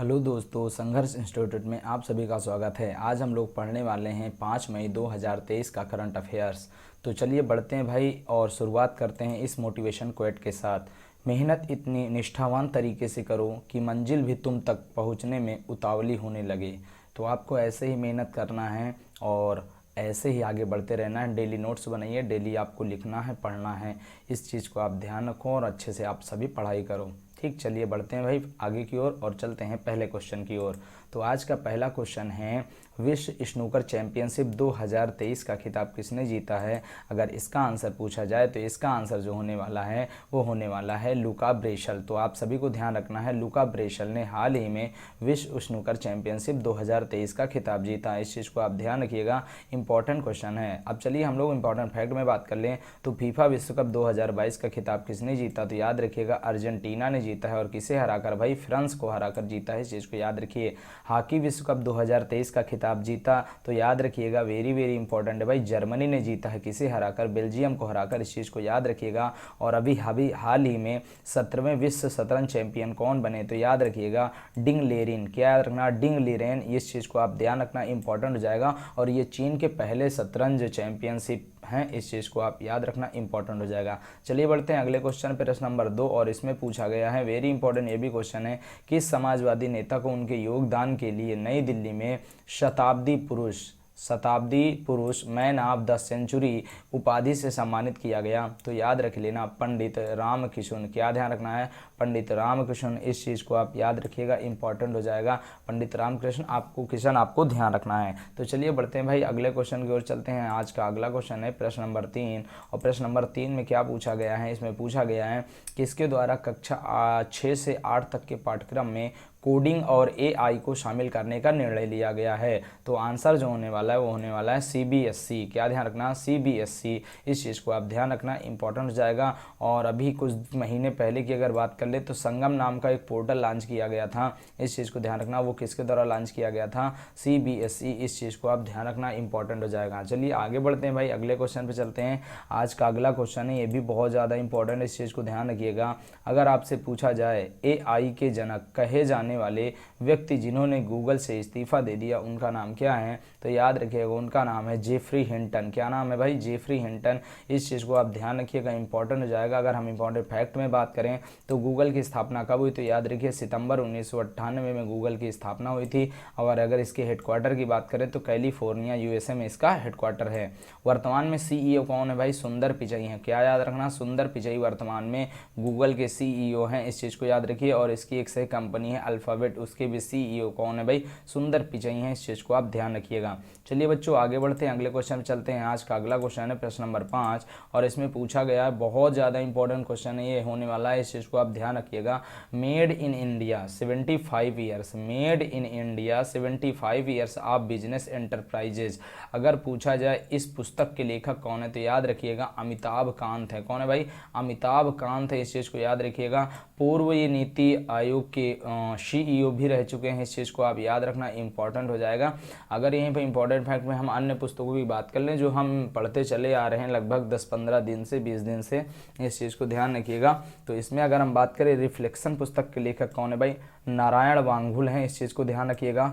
Hello दोस्तों, संघर्ष institute में आप सभी का स्वागत है। आज हम लोग पढ़ने वाले हैं 5 मई 2023 का करंट अफेयर्स। तो चलिए बढ़ते हैं भाई और शुरुआत करते हैं इस मोटिवेशन क्वेट के साथ। मेहनत इतनी निष्ठावान तरीके से करो कि मंजिल भी तुम तक पहुंचने में उतावली होने लगे। तो आपको ऐसे ही मेहनत करना है और ऐसे ही आगे बढ़ते रहना है। डेली नोट्स बनाइए, डेली आपको लिखना है, पढ़ना है। इस चीज़ को आप ध्यान रखो और अच्छे से आप सभी पढ़ाई करो। ठीक, चलिए बढ़ते हैं भाई आगे की ओर और चलते हैं पहले क्वेश्चन की ओर। तो आज का पहला क्वेश्चन है, विश्व स्नूकर चैंपियनशिप 2023 का खिताब किसने जीता है? अगर इसका आंसर पूछा जाए तो इसका आंसर जो होने वाला है वो होने वाला है लुका ब्रेशल। तो आप सभी को ध्यान रखना है, लुका ब्रेशल ने हाल ही में विश्व स्नूकर चैंपियनशिप 2023 का खिताब जीता। इस चीज़ को आप ध्यान रखिएगा, इंपॉर्टेंट क्वेश्चन है। अब चलिए हम लोग इंपॉर्टेंट फैक्ट में बात कर लें तो फीफा विश्व कप 2022 का खिताब किसने जीता? तो याद रखिएगा अर्जेंटीना ने जीता है। और किसे हराकर? भाई फ्रांस को हराकर जीता है। इस चीज़ को याद रखिए। हॉकी विश्व कप 2023 का खिताब जीता तो याद रखिएगा, वेरी वेरी इंपॉर्टेंट है भाई, जर्मनी ने जीता है। किसे हराकर? बेल्जियम को हराकर। इस चीज़ को याद रखिएगा। और अभी हाल ही में 17वें विश्व शतरंज चैंपियन कौन बने? तो याद रखिएगा डिंग लेरिन। क्या याद रखना? डिंग लेरेन। इस चीज़ को आप ध्यान रखना, इंपॉर्टेंट हो जाएगा। और ये चीन के पहले शतरंज चैंपियनशिप हैं। इस चीज़ को आप याद रखना, इंपॉर्टेंट हो जाएगा। चलिए बढ़ते हैं अगले क्वेश्चन पे, प्रश्न नंबर 2। और इसमें पूछा गया है, वेरी इंपॉर्टेंट ये भी क्वेश्चन है, किस समाजवादी नेता को उनके योगदान के लिए नई दिल्ली में शताब्दी पुरुष मैन ऑफ द सेंचुरी उपाधि से सम्मानित किया गया? तो याद रख लेना, पंडित रामकिशन। क्या ध्यान रखना है? पंडित रामकृष्ण। इस चीज़ को आप याद रखिएगा, इंपॉर्टेंट हो जाएगा। पंडित रामकृष्ण आपको ध्यान रखना है। तो चलिए बढ़ते हैं भाई अगले क्वेश्चन की ओर चलते हैं। आज का अगला क्वेश्चन है प्रश्न नंबर 3। और प्रश्न नंबर 3 में क्या पूछा गया है? इसमें पूछा गया है, किसके द्वारा कक्षा 6 से 8 तक के पाठ्यक्रम में कोडिंग और एआई को शामिल करने का निर्णय लिया गया है? तो आंसर जो होने वाला है वो होने वाला है सीबीएसई। क्या ध्यान रखना? सीबीएसई। इस चीज़ को आप ध्यान रखना, इंपॉर्टेंट हो जाएगा। और अभी कुछ महीने पहले की अगर बात कर ले तो संगम नाम का एक पोर्टल लॉन्च किया गया था। इस चीज़ को ध्यान रखना, वो किसके द्वारा लॉन्च किया गया था? सीबीएसई। इस चीज़ को आप ध्यान रखना, इंपॉर्टेंट हो जाएगा। चलिए आगे बढ़ते हैं भाई, अगले क्वेश्चन पर चलते हैं। आज का अगला क्वेश्चन है, ये भी बहुत ज़्यादा इंपॉर्टेंट है। इस चीज़ को ध्यान रखिएगा। अगर आपसे पूछा जाए एआई के जनक कहे जाने वाले व्यक्ति जिन्होंने गूगल से इस्तीफा दे दिया, उनका नाम क्या है? तो याद रखिएगा, उनका नाम है जेफरी हिंटन। क्या नाम है भाई? Geoffrey Hinton. इस चीज़ को आप ध्यान रखिएगा, इंपॉर्टेंट हो जाएगा। अगर हम इंपॉर्टेंट फैक्ट में बात करें तो गूगल की स्थापना कब हुई? तो याद रखिए सितंबर 1998 में गूगल की स्थापना हुई थी। और अगर इसके हेडक्वार्टर की बात करें तो कैलिफोर्निया यूएसए में इसका हेडक्वार्टर है। वर्तमान में सीईओ कौन है भाई? सुंदर पिचई हैं। क्या याद रखना? सुंदर पिचई वर्तमान में गूगल के सीईओ हैं। इस चीज़ को याद रखिए। और इसकी एक सही कंपनी है अल्फाबेट, उसके भी सीईओ कौन है भाई? सुंदर पिचई हैं। इस चीज़ को आप ध्यान रखिएगा। चलिए बच्चों आगे बढ़ते हैं, अगले क्वेश्चन में चलते हैं। आज का अगला क्वेश्चन है प्रश्न नंबर 5। और इसमें पूछा गया है, बहुत ज़्यादा इंपॉर्टेंट क्वेश्चन है ये होने वाला है। इस चीज़ को आप ध्यान रखिएगा। Made in India 75 years, made in India 75 years of business enterprises. अगर पूछा जाए इस पुस्तक के लेखक कौन है तो याद रखिएगा अमिताभ कांत है। कौन है भाई? अमिताभ कांत है। इस चीज़ को याद रखिएगा। पूर्व ये नीति आयोग के सीईओ भी रह चुके हैं। इस चीज़ को आप याद रखना, इंपॉर्टेंट हो जाएगा। अगर यहीं पर इंपॉर्टेंट फैक्ट में हम अन्य पुस्तकों की बात कर लें जो हम पढ़ते चले आ रहे हैं लगभग 10-15 दिन से 20 दिन से, इस चीज़ को ध्यान रखिएगा। तो इसमें अगर हम बात करें रिफ्लेक्शन पुस्तक के लेखक कौन है भाई? नारायण वांगुल हैं। इस चीज़ को ध्यान रखिएगा।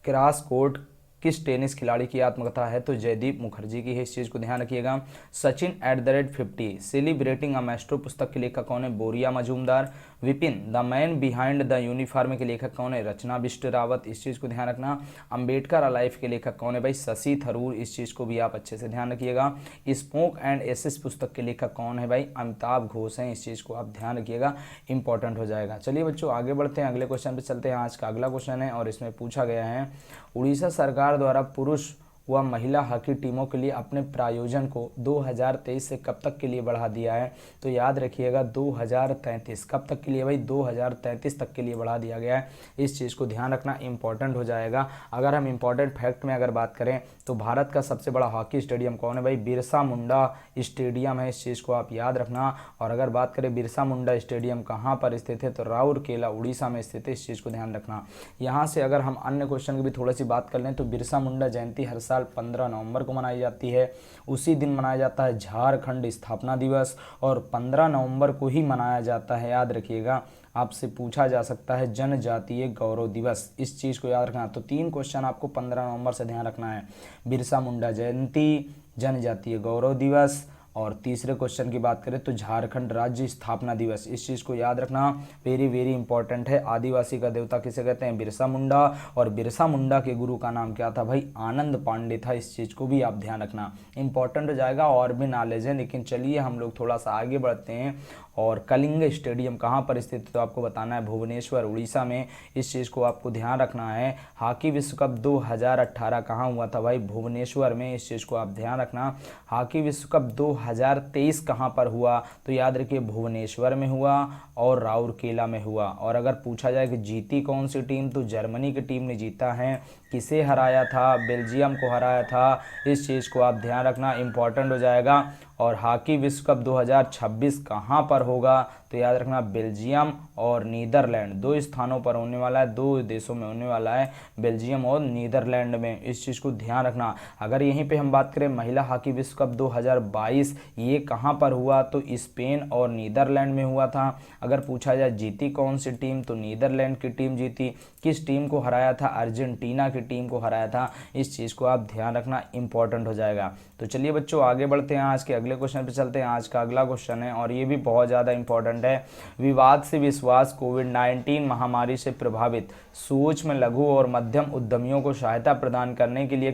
क्रॉस कोर्ट किस टेनिस खिलाड़ी की आत्मकथा है? तो जयदीप मुखर्जी की है। इस चीज़ को ध्यान रखिएगा। सचिन @50 सेलिब्रेटिंग अ मैस्ट्रो पुस्तक के लेखक कौन है? बोरिया Majumdar. Vipin the man behind the uniform के लेखक कौन है? रचना बिष्ट रावत। इस चीज़ को ध्यान रखना। अंबेडकर अलाइफ के लेखक कौन है भाई? शशि थरूर। इस चीज़ को भी आप अच्छे से ध्यान रखिएगा। स्मोक एंड एसेस पुस्तक के लेखक कौन है भाई? अमिताभ घोष हैं। इस चीज़ को आप ध्यान रखिएगा, इंपॉर्टेंट हो जाएगा। चलिए बच्चों आगे बढ़ते हैं, अगले क्वेश्चन पे चलते हैं। आज का अगला क्वेश्चन है और इसमें पूछा गया है, उड़ीसा सरकार द्वारा पुरुष व महिला हॉकी टीमों के लिए अपने प्रायोजन को 2023 से कब तक के लिए बढ़ा दिया है? तो याद रखिएगा 2033। कब तक के लिए भाई? 2033 तक के लिए बढ़ा दिया गया है। इस चीज़ को ध्यान रखना, इंपॉर्टेंट हो जाएगा। अगर हम इंपॉर्टेंट फैक्ट में अगर बात करें तो भारत का सबसे बड़ा हॉकी स्टेडियम कौन है भाई? बिरसा मुंडा स्टेडियम है। इस चीज़ को आप याद रखना। और अगर बात करें बिरसा मुंडा स्टेडियम कहाँ पर स्थित है तो राउरकेला उड़ीसा में स्थित है। इस चीज़ को ध्यान रखना। यहाँ से अगर हम अन्य क्वेश्चन की भी थोड़ी सी बात कर लें तो बिरसा मुंडा जयंती हर साल साल 15 नवंबर को मनाई जाती है। उसी दिन मनाया जाता है झारखंड स्थापना दिवस, और 15 नवंबर को ही मनाया जाता है, याद रखिएगा, आपसे पूछा जा सकता है, जनजातीय गौरव दिवस। इस चीज़ को याद रखना। तो 3 क्वेश्चन आपको 15 नवंबर से ध्यान रखना है, बिरसा मुंडा जयंती, जनजातीय गौरव दिवस, और तीसरे क्वेश्चन की बात करें तो झारखंड राज्य स्थापना दिवस। इस चीज़ को याद रखना, वेरी वेरी इंपॉर्टेंट है। आदिवासी का देवता किसे कहते हैं? बिरसा मुंडा। और बिरसा मुंडा के गुरु का नाम क्या था भाई? आनंद पांडे था। इस चीज़ को भी आप ध्यान रखना, इंपॉर्टेंट हो जाएगा। और भी नॉलेज है, लेकिन चलिए हम लोग थोड़ा सा आगे बढ़ते हैं। और कलिंग स्टेडियम कहाँ पर स्थित है? तो आपको बताना है भुवनेश्वर, उड़ीसा में। इस चीज़ को आपको ध्यान रखना है। हॉकी विश्व कप 2018 कहाँ हुआ था भाई? भुवनेश्वर में। इस चीज़ को आप ध्यान रखना। हॉकी विश्व कप 2023 कहाँ पर हुआ? तो याद रखिए भुवनेश्वर में हुआ और राउरकेला में हुआ। और अगर पूछा जाए कि जीती कौन सी टीम, तो जर्मनी की टीम ने जीता है। किसे हराया था? बेल्जियम को हराया था। इस चीज़ को आप ध्यान रखना, इंपॉर्टेंट हो जाएगा। और हॉकी विश्व कप 2026 कहाँ पर होगा? तो याद रखना बेल्जियम और नीदरलैंड, 2 स्थानों पर होने वाला है, 2 देशों में होने वाला है, बेल्जियम और नीदरलैंड में। इस चीज़ को ध्यान रखना। अगर यहीं पे हम बात करें महिला हॉकी विश्व कप 2022, ये कहाँ पर हुआ? तो स्पेन और नीदरलैंड में हुआ था। अगर पूछा जाए जीती कौन सी टीम, तो नीदरलैंड की टीम जीती। किस टीम को हराया था? अर्जेंटीना की टीम को हराया था। इस चीज़ को आप ध्यान रखना, इंपॉर्टेंट हो जाएगा। तो चलिए बच्चों आगे बढ़ते हैं, आज के अगले क्वेश्चन पे चलते हैं। आज का अगला क्वेश्चन है और ये भी बहुत ज़्यादा इंपॉर्टेंट है। विवाद से विश्वास कोविड-19 महामारी से प्रभावित सूक्ष्म, लघु और मध्यम उद्यमियों को सहायता प्रदान करने के लिए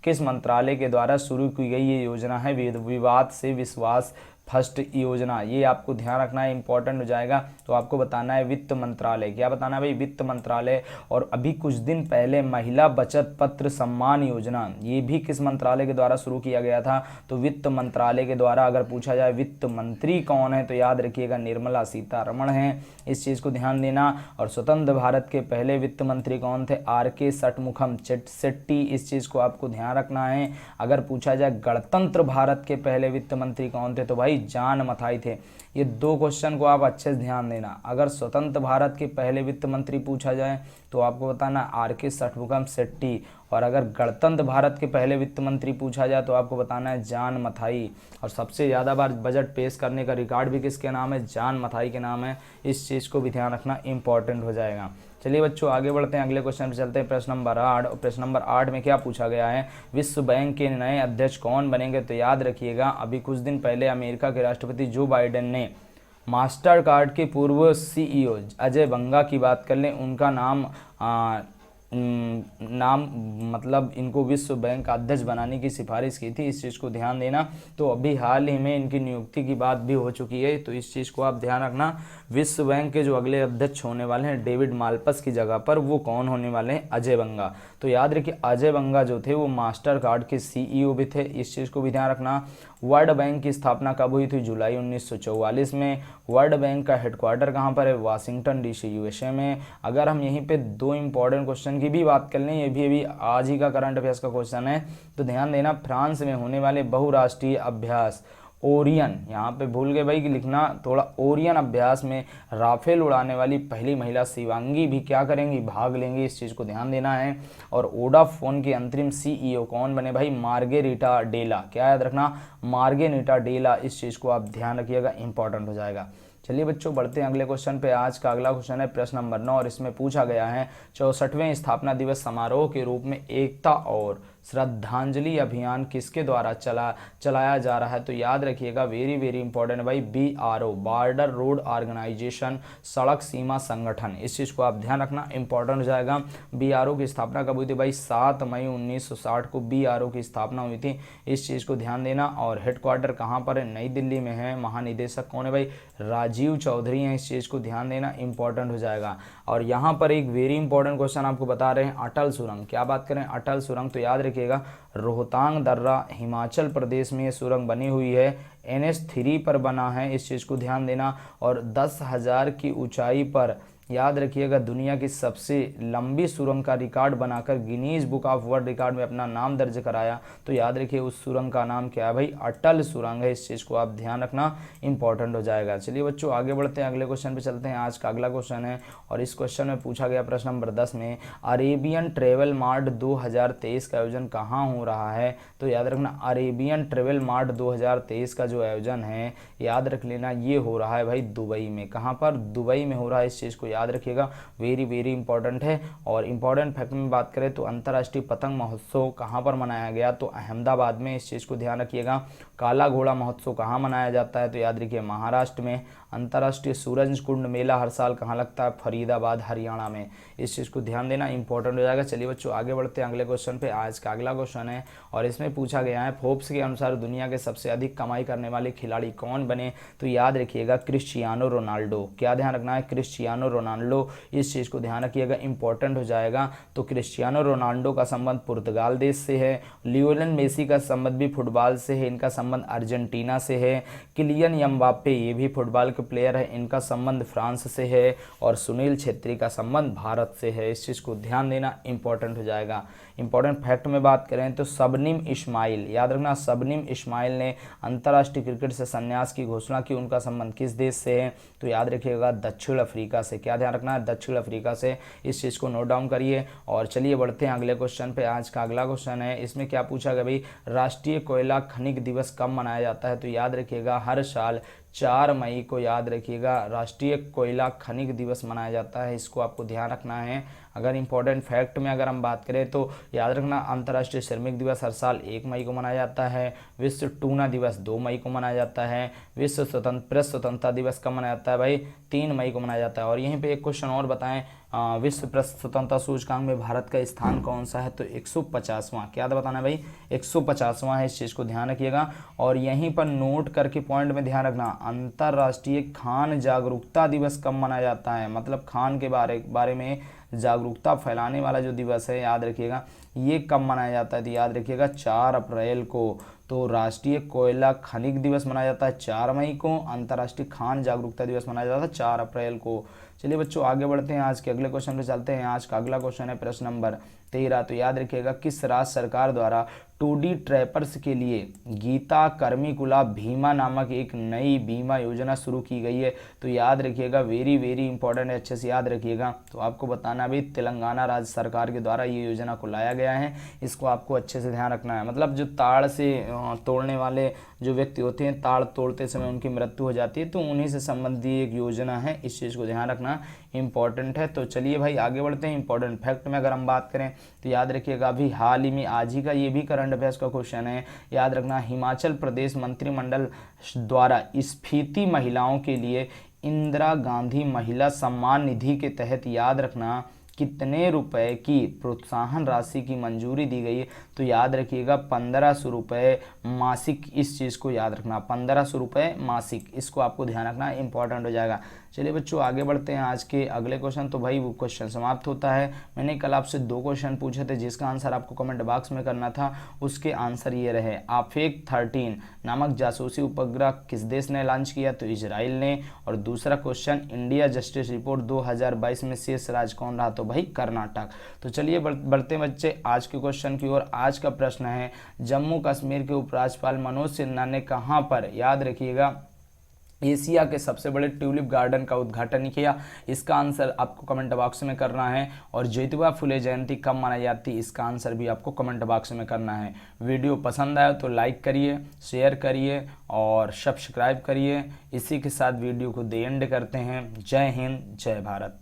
किस मंत्रालय के द्वारा शुरू की गई ये योजना है? विवाद से विश्वास फर्स्ट योजना। ये आपको ध्यान रखना है, इंपॉर्टेंट हो जाएगा। तो आपको बताना है वित्त मंत्रालय। क्या बताना है भाई? वित्त मंत्रालय। और अभी कुछ दिन पहले महिला बचत पत्र सम्मान योजना, ये भी किस मंत्रालय के द्वारा शुरू किया गया था? तो वित्त मंत्रालय के द्वारा। अगर पूछा जाए वित्त मंत्री कौन है, तो याद रखिएगा निर्मला सीतारमण है। इस चीज़ को ध्यान देना। और स्वतंत्र भारत के पहले वित्त मंत्री कौन थे? RK षटमुखम शेट्टी। इस चीज़ को आपको ध्यान रखना है। अगर पूछा जाए गणतंत्र भारत के पहले वित्त मंत्री कौन थे, तो भाई जॉन मथाई थे। ये 2 क्वेश्चन को आप अच्छे से ध्यान देना। अगर स्वतंत्र भारत के पहले वित्त मंत्री पूछा जाए तो आपको बताना RK षटमुखम शेट्टी। और अगर गणतंत्र भारत के पहले वित्त मंत्री पूछा जाए तो आपको बताना है जॉन मथाई। और सबसे ज़्यादा बार बजट पेश करने का रिकॉर्ड भी किसके नाम है? जॉन मथाई के नाम है। इस चीज़ को भी ध्यान रखना, इंपॉर्टेंट हो जाएगा। चलिए बच्चों आगे बढ़ते हैं, अगले क्वेश्चन पे चलते हैं। प्रश्न नंबर 8। और प्रश्न नंबर 8 में क्या पूछा गया है? विश्व बैंक के नए अध्यक्ष कौन बनेंगे? तो याद रखिएगा अभी कुछ दिन पहले अमेरिका के राष्ट्रपति जो बाइडेन ने मास्टर कार्ड के पूर्व CEO अजय बंगा की बात कर लें, उनका नाम मतलब इनको विश्व बैंक का अध्यक्ष बनाने की सिफारिश की थी। इस चीज़ को ध्यान देना। तो अभी हाल ही में इनकी नियुक्ति की बात भी हो चुकी है, तो इस चीज़ को आप ध्यान रखना। विश्व बैंक के जो अगले अध्यक्ष होने वाले हैं डेविड माल्पस की जगह पर, वो कौन होने वाले हैं? अजय बंगा। तो याद रखिए अजय बंगा जो थे वो मास्टर कार्ड के CEO भी थे। इस चीज़ को भी ध्यान रखना। वर्ल्ड बैंक की स्थापना कब हुई थी? जुलाई 1944 में। वर्ल्ड बैंक का हेडक्वार्टर कहाँ पर है? वाशिंगटन DC USA में। अगर हम यहीं पे 2 इंपॉर्टेंट क्वेश्चन की भी बात कर लें, ये भी अभी आज ही का करंट अफेयर्स का क्वेश्चन है, तो ध्यान देना। फ्रांस में होने वाले बहुराष्ट्रीय अभ्यास ओरियन, यहाँ पे भूल गए भाई कि लिखना थोड़ा, ओरियन अभ्यास में राफेल उड़ाने वाली पहली महिला शिवांगी भी क्या करेंगी? भाग लेंगी। इस चीज़ को ध्यान देना है। और वोडाफोन के अंतरिम CEO कौन बने भाई? मार्गेरिटा डेला। क्या याद रखना? मार्गेरिटा डेला। इस चीज़ को आप ध्यान रखिएगा, इंपॉर्टेंट हो जाएगा। चलिए बच्चों बढ़ते हैं अगले क्वेश्चन पे। आज का अगला क्वेश्चन है प्रश्न नंबर 9 और इसमें पूछा गया है 64वें स्थापना दिवस समारोह के रूप में एकता और श्रद्धांजलि अभियान किसके द्वारा चलाया जा रहा है? तो याद रखिएगा वेरी वेरी इंपॉर्टेंट भाई, BRO बॉर्डर रोड ऑर्गेनाइजेशन, सड़क सीमा संगठन। इस चीज़ को आप ध्यान रखना, इंपॉर्टेंट हो जाएगा। BRO की स्थापना कब हुई थी भाई? 7 मई 1960 को BRO की स्थापना हुई थी। इस चीज़ को ध्यान देना। और हेडक्वार्टर कहाँ पर है? नई दिल्ली में है। महानिदेशक कौन है भाई? राजीव चौधरी हैं। इस चीज़ को ध्यान देना, इंपॉर्टेंट हो जाएगा। और यहाँ पर एक वेरी इंपॉर्टेंट क्वेश्चन आपको बता रहे हैं, अटल सुरंग। क्या बात करें? अटल सुरंग। तो याद रखिएगा रोहतांग दर्रा हिमाचल प्रदेश में ये सुरंग बनी हुई है, NH3 पर बना है। इस चीज़ को ध्यान देना। और 10,000 की ऊंचाई पर याद रखिएगा दुनिया की सबसे लंबी सुरंग का रिकॉर्ड बनाकर Guinness book of world record में अपना नाम दर्ज कराया, तो याद रखिए उस सुरंग का नाम क्या है भाई, अटल सुरंग है। इस चीज़ को आप ध्यान रखना, इंपॉर्टेंट हो जाएगा। चलिए बच्चों आगे बढ़ते हैं, अगले क्वेश्चन पे चलते हैं। आज का अगला क्वेश्चन है और इस क्वेश्चन में पूछा गया प्रश्न नंबर 10 में, अरेबियन ट्रेवल मार्ट 2023 का आयोजन कहाँ हो रहा है। तो याद रखना अरेबियन ट्रेवल मार्ट 2023 का जो आयोजन है, याद रख लेना ये हो रहा है भाई दुबई में। कहाँ पर, दुबई में हो रहा है। इस चीज़ को याद रखिएगा, वेरी वेरी इंपॉर्टेंट है। और इंपॉर्टेंट फैक्ट में बात करें तो अंतर्राष्ट्रीय पतंग महोत्सव कहाँ पर मनाया गया, तो अहमदाबाद में। इस चीज़ को ध्यान रखिएगा। काला घोड़ा महोत्सव कहाँ मनाया जाता है, तो याद रखिए महाराष्ट्र में। अंतर्राष्ट्रीय सूरज कुंड मेला हर साल कहाँ लगता है, फरीदाबाद हरियाणा में। इस चीज़ को ध्यान देना, इंपॉर्टेंट हो जाएगा। चलिए बच्चों आगे बढ़ते हैं अगले क्वेश्चन पे। आज का अगला क्वेश्चन है और इसमें पूछा गया है फोर्ब्स के अनुसार दुनिया के सबसे अधिक कमाई करने वाले खिलाड़ी कौन बने। तो याद रखिएगा क्रिस्टियानो रोनाल्डो। क्या ध्यान रखना है, क्रिस्टियानो रोनाल्डो। इस चीज़ को ध्यान रखिएगा, इंपॉर्टेंट हो जाएगा। तो क्रिस्टियानो रोनाल्डो का संबंध पुर्तगाल देश से है। लियोनेल मेसी का संबंध भी फुटबॉल से है, इनका संबंध अर्जेंटीना से है। किलियन एम्बाप्पे ये भी फुटबॉल के प्लेयर है, इनका संबंध फ्रांस से है। और सुनील छेत्री का संबंध भारत से है। इस चीज़ को ध्यान देना, इंपॉर्टेंट हो जाएगा। इंपॉर्टेंट फैक्ट में बात करें तो शबनीम इस्माइल, याद रखना शबनीम इस्माइल ने अंतर्राष्ट्रीय क्रिकेट से संन्यास की घोषणा की। उनका संबंध किस देश से है, तो याद रखिएगा दक्षिण अफ्रीका से। क्या ध्यान रखना है, दक्षिण अफ्रीका से। इस चीज़ को नोट डाउन करिए। और चलिए बढ़ते हैं अगले क्वेश्चन पे। आज का अगला क्वेश्चन है, इसमें क्या पूछा गया भाई, राष्ट्रीय कोयला खनिक दिवस कब मनाया जाता है। तो याद रखिएगा हर साल 4 मई को, याद रखिएगा राष्ट्रीय कोयला खनिक दिवस मनाया जाता है। इसको आपको ध्यान रखना है। अगर इंपॉर्टेंट फैक्ट में अगर हम बात करें तो याद रखना अंतर्राष्ट्रीय श्रमिक दिवस हर साल 1 मई को मनाया जाता है। विश्व टूना दिवस 2 मई को मनाया जाता है। विश्व प्रेस स्वतंत्रता दिवस कब मनाया जाता है भाई, 3 मई को मनाया जाता है। और यहीं पे एक क्वेश्चन और बताएं, विश्व प्रेस स्वतंत्रता सूचकांक में भारत का स्थान कौन सा है, तो 150वां। क्या बताना है भाई, 150वां है। इस चीज़ को ध्यान रखिएगा। और यहीं पर नोट करके पॉइंट में ध्यान रखना, अंतर्राष्ट्रीय खान जागरूकता दिवस कब मनाया जाता है, मतलब खान के बारे में जागरूकता फैलाने वाला जो दिवस है, याद रखिएगा ये कब मनाया जाता है। तो याद रखिएगा 4 अप्रैल को। तो राष्ट्रीय कोयला खनिक दिवस मनाया जाता है 4 मई को। अंतर्राष्ट्रीय खान जागरूकता दिवस मनाया जाता है 4 अप्रैल को। चलिए बच्चों आगे बढ़ते हैं, आज के अगले क्वेश्चन पे चलते हैं। आज का अगला क्वेश्चन है प्रश्न नंबर 13। तो याद रखिएगा किस राज्य सरकार द्वारा 2D ट्रैपर्स के लिए गीता कर्मिकुला भीमा नामक एक नई बीमा योजना शुरू की गई है। तो याद रखिएगा, वेरी वेरी इंपॉर्टेंट है, अच्छे से याद रखिएगा। तो आपको बताना भी तेलंगाना राज्य सरकार के द्वारा ये योजना को लाया गया है। इसको आपको अच्छे से ध्यान रखना है। मतलब जो ताड़ से तोड़ने वाले जो व्यक्ति होते हैं, ताड़ तोड़ते समय उनकी मृत्यु हो जाती है, तो उन्हीं से संबंधित एक योजना है। इस चीज़ को ध्यान रखना, इंपॉर्टेंट है। तो चलिए भाई आगे बढ़ते हैं। इंपॉर्टेंट फैक्ट में अगर हम बात करें तो याद रखिएगा अभी हाल ही में, आज ही का ये भी करंट अफेयर्स का क्वेश्चन है, याद रखना हिमाचल प्रदेश मंत्रिमंडल द्वारा स्फीति महिलाओं के लिए इंदिरा गांधी महिला सम्मान निधि के तहत, याद रखना कितने रुपए की प्रोत्साहन राशि की मंजूरी दी गई है। तो याद रखिएगा 1500 रुपये मासिक। इस चीज़ को याद रखना, 1500 रुपये मासिक। इसको आपको ध्यान रखना, इंपॉर्टेंट हो जाएगा। चलिए बच्चों आगे बढ़ते हैं आज के अगले क्वेश्चन। तो भाई वो क्वेश्चन समाप्त होता है। मैंने कल आपसे 2 क्वेश्चन पूछे थे जिसका आंसर आपको कमेंट बॉक्स में करना था। उसके आंसर ये रहे, आफेक 13 नामक जासूसी उपग्रह किस देश ने लॉन्च किया, तो इजराइल ने। और दूसरा क्वेश्चन, इंडिया जस्टिस रिपोर्ट 2022 में शीर्ष राज्य कौन रहा, तो भाई कर्नाटक। तो चलिए बढ़ते बच्चे आज के क्वेश्चन की ओर। आज का प्रश्न है, जम्मू कश्मीर के उपराज्यपाल मनोज सिन्हा ने कहाँ पर, याद रखिएगा, एशिया के सबसे बड़े ट्यूलिप गार्डन का उद्घाटन किया। इसका आंसर आपको कमेंट बॉक्स में करना है। और ज्योतिबा फुले जयंती कब मनाई जाती है, इसका आंसर भी आपको कमेंट बॉक्स में करना है। वीडियो पसंद आया तो लाइक करिए, शेयर करिए और सब्सक्राइब करिए। इसी के साथ वीडियो को द एंड करते हैं। जय हिंद, जय भारत।